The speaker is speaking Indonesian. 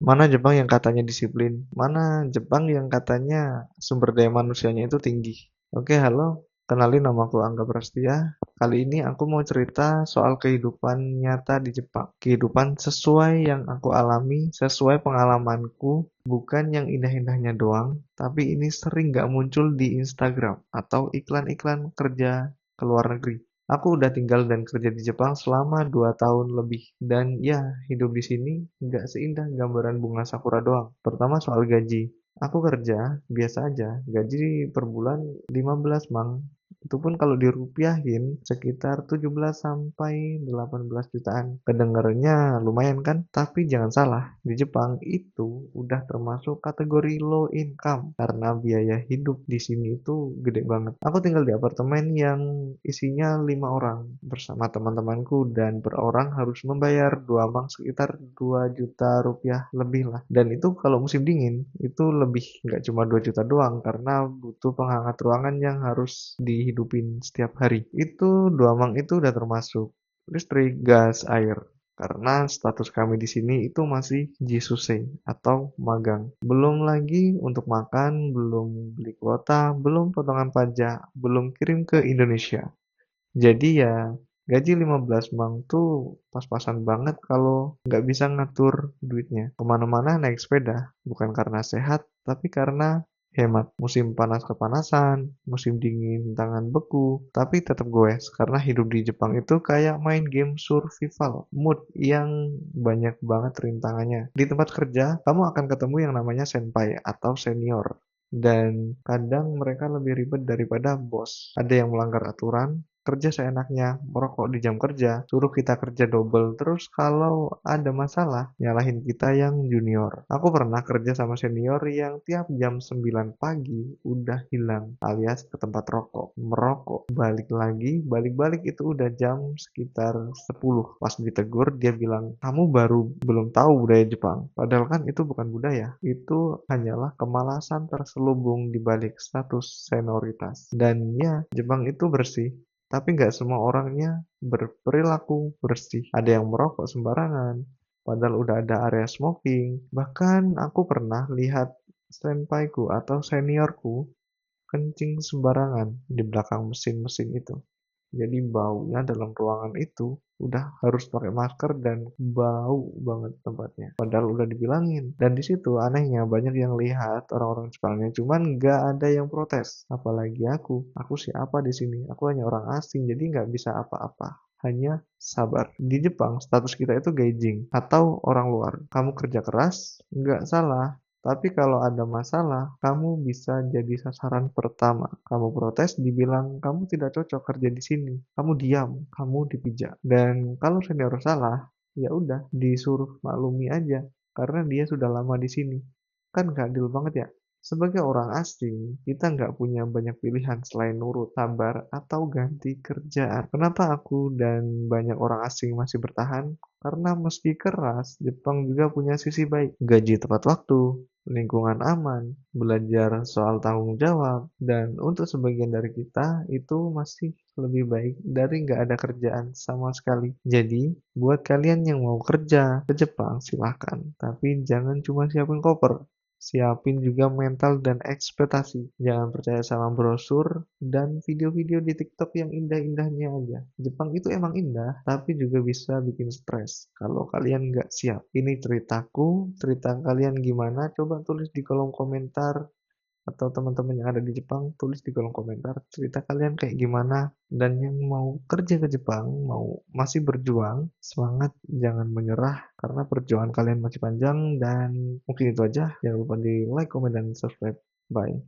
Mana Jepang yang katanya disiplin, mana Jepang yang katanya sumber daya manusianya itu tinggi. Oke, halo, kenalin namaku Angga Prastia. Kali ini aku mau cerita soal kehidupan nyata di Jepang. Kehidupan sesuai yang aku alami, sesuai pengalamanku, bukan yang indah-indahnya doang, tapi ini sering gak muncul di Instagram atau iklan-iklan kerja ke luar negeri. Aku udah tinggal dan kerja di Jepang selama 2 tahun lebih. Dan ya, hidup di sini nggak seindah gambaran bunga sakura doang. Pertama soal gaji. Aku kerja, biasa aja. Gaji per bulan 15 mang. Itu pun kalau dirupiahin sekitar 17 sampai 18 jutaan. Kedengarannya lumayan kan? Tapi jangan salah, di Jepang itu udah termasuk kategori low income karena biaya hidup di sini itu gede banget. Aku tinggal di apartemen yang isinya 5 orang bersama teman-temanku dan per orang harus membayar 2 mang sekitar 2 juta rupiah lebih lah. Dan itu kalau musim dingin itu lebih nggak cuma 2 juta doang karena butuh penghangat ruangan yang harus dihidupin setiap hari. Itu 2 mang itu udah termasuk listrik, gas, air. Karena status kami di sini itu masih Jisuse atau magang. Belum lagi untuk makan, belum beli kuota, belum potongan pajak, belum kirim ke Indonesia. Jadi ya gaji 15 mang tuh pas-pasan banget kalau nggak bisa ngatur duitnya. Kemana-mana naik sepeda, bukan karena sehat, tapi karena hemat. Musim panas kepanasan, musim dingin tangan beku, tapi tetap goes karena hidup di Jepang itu kayak main game survival mood yang banyak banget rintangannya. Di tempat kerja, kamu akan ketemu yang namanya senpai atau senior. Dan kadang mereka lebih ribet daripada bos. Ada yang melanggar aturan, kerja seenaknya, merokok di jam kerja, suruh kita kerja double, terus kalau ada masalah, nyalahin kita yang junior. Aku pernah kerja sama senior yang tiap jam 9 pagi udah hilang, alias ke tempat rokok, merokok, balik lagi, balik-balik itu udah jam sekitar 10. Pas ditegur, dia bilang, kamu baru belum tahu budaya Jepang. Padahal kan itu bukan budaya, itu hanyalah kemalasan terselubung di balik status senioritas. Dan ya, Jepang itu bersih, tapi nggak semua orangnya berperilaku bersih. Ada yang merokok sembarangan, padahal udah ada area smoking. Bahkan aku pernah lihat senpaiku atau seniorku kencing sembarangan di belakang mesin-mesin itu. Jadi baunya dalam ruangan itu udah harus pakai masker dan bau banget tempatnya. Padahal udah dibilangin. Dan di situ anehnya banyak yang lihat orang-orang Jepangnya, cuman nggak ada yang protes. Apalagi aku. Aku siapa di sini? Aku hanya orang asing, jadi nggak bisa apa-apa. Hanya sabar. Di Jepang, status kita itu gaijin atau orang luar. Kamu kerja keras, nggak salah. Tapi kalau ada masalah, kamu bisa jadi sasaran pertama. Kamu protes, dibilang kamu tidak cocok kerja di sini. Kamu diam, kamu dipijak. Dan kalau senior salah, ya udah disuruh maklumi aja karena dia sudah lama di sini. Kan gak adil banget ya? Sebagai orang asing, kita nggak punya banyak pilihan selain nurut, sabar, atau ganti kerjaan. Kenapa aku dan banyak orang asing masih bertahan? Karena meski keras, Jepang juga punya sisi baik. Gaji tepat waktu, lingkungan aman, belajar soal tanggung jawab, dan untuk sebagian dari kita itu masih lebih baik dari nggak ada kerjaan sama sekali. Jadi, buat kalian yang mau kerja ke Jepang, silahkan. Tapi jangan cuma siapin koper, siapin juga mental dan ekspektasi. Jangan percaya sama brosur dan video-video di TikTok yang indah-indahnya aja. Jepang itu emang indah, tapi juga bisa bikin stres kalau kalian nggak siap. Ini ceritaku, cerita kalian gimana? Coba tulis di kolom komentar atau teman-teman yang ada di Jepang tulis di kolom komentar cerita kalian kayak gimana dan yang mau kerja ke Jepang mau masih berjuang semangat jangan menyerah karena perjuangan kalian masih panjang dan mungkin itu aja jangan lupa di like, comment, dan subscribe. Bye.